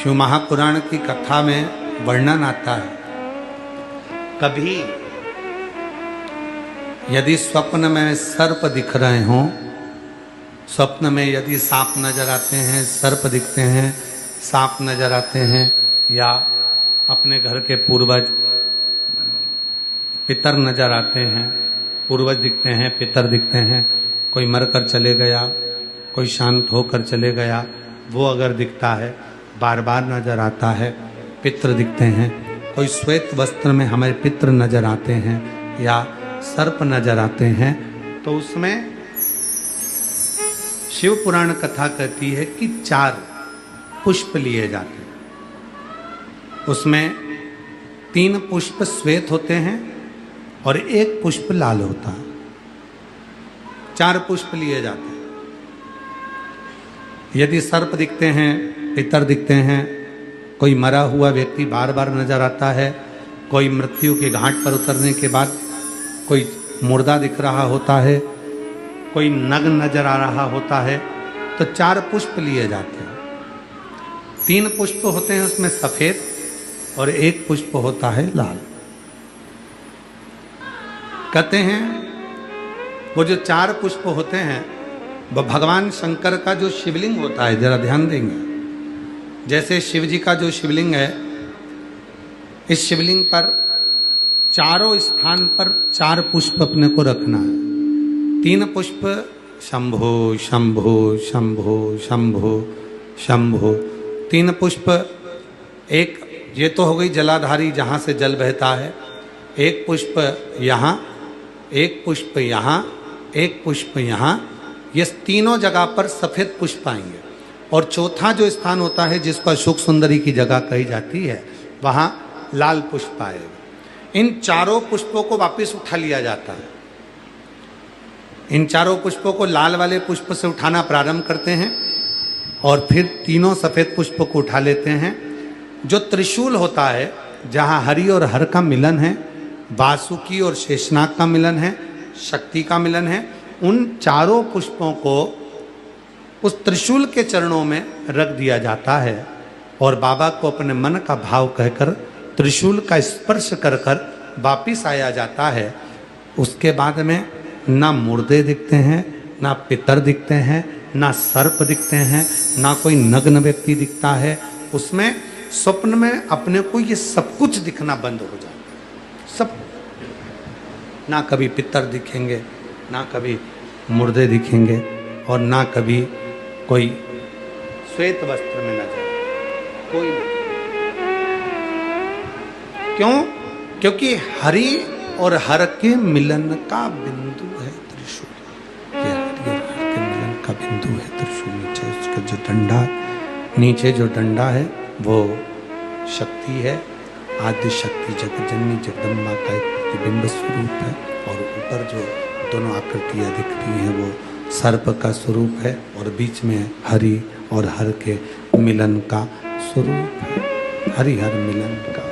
शिव महापुराण की कथा में वर्णन आता है, कभी यदि स्वप्न में सर्प दिख रहे हों, स्वप्न में यदि सांप नजर आते हैं, सर्प दिखते हैं, सांप नजर आते हैं, या अपने घर के पूर्वज पितर नजर आते हैं, पूर्वज दिखते हैं, पितर दिखते हैं, कोई मरकर चले गया, कोई शांत होकर चले गया, वो अगर दिखता है, बार बार नजर आता है, पितृ दिखते हैं, कोई श्वेत वस्त्र में हमारे पितृ नजर आते हैं या सर्प नजर आते हैं, तो उसमें शिव पुराण कथा कहती है कि 4 पुष्प लिए जाते हैं। उसमें 3 पुष्प श्वेत होते हैं और 1 पुष्प लाल होता है। 4 पुष्प लिए जाते हैं। यदि सर्प दिखते हैं, पितर दिखते हैं, कोई मरा हुआ व्यक्ति बार बार नजर आता है, कोई मृत्यु के घाट पर उतरने के बाद कोई मुर्दा दिख रहा होता है, कोई नग्न नजर आ रहा होता है, तो 4 पुष्प लिए जाते हैं। 3 पुष्प होते हैं उसमें सफेद और 1 पुष्प होता है लाल। कहते हैं वो जो 4 पुष्प होते हैं वो भगवान शंकर का जो शिवलिंग होता है, जरा ध्यान देंगे, जैसे शिव जी का जो शिवलिंग है, इस शिवलिंग पर चारों स्थान पर 4 पुष्प अपने को रखना है। 3 पुष्प शंभो शंभो शंभो शंभो शंभो, 3 पुष्प, एक ये तो हो गई जलाधारी जहाँ से जल बहता है, 1 पुष्प यहाँ, 1 पुष्प यहाँ, 1 पुष्प यहाँ, ये तीनों जगह पर सफेद पुष्प आएंगे। और चौथा जो स्थान होता है जिसको अशोक सुंदरी की जगह कही जाती है, वहाँ लाल पुष्प आएगा। इन 4 पुष्पों को वापस उठा लिया जाता है। इन 4 पुष्पों को लाल वाले पुष्प से उठाना प्रारंभ करते हैं और फिर तीनों सफेद पुष्प को उठा लेते हैं। जो त्रिशूल होता है, जहाँ हरि और हर का मिलन है, वासुकी और शेषनाग का मिलन है, शक्ति का मिलन है, उन 4 पुष्पों को उस त्रिशूल के चरणों में रख दिया जाता है और बाबा को अपने मन का भाव कहकर त्रिशूल का स्पर्श कर कर वापिस आया जाता है। उसके बाद में ना मुर्दे दिखते हैं, ना पितर दिखते हैं, ना सर्प दिखते हैं, ना कोई नग्न व्यक्ति दिखता है। उसमें स्वप्न में अपने को ये सब कुछ दिखना बंद हो जाता है। सब, ना कभी पितर दिखेंगे, ना कभी मुर्दे दिखेंगे, और ना कभी कोई श्वेत वस्त्र में नजर, कोई नहीं। क्यों? क्योंकि हरि और हर के मिलन का बिंदु है त्रिशूल। ये हरि और हर के मिलन का बिंदु है त्रिशूल। नीचे उसका जो डंडा, नीचे जो डंडा है वो शक्ति है, आदि शक्ति जगजननी जगदम्बा का एक प्रतिबिंब स्वरूप है, और ऊपर जो दोनों आकृतियाँ दिख रही हैं वो सर्प का स्वरूप है, और बीच में हरि और हर के मिलन का स्वरूप है, हरि हर मिलन का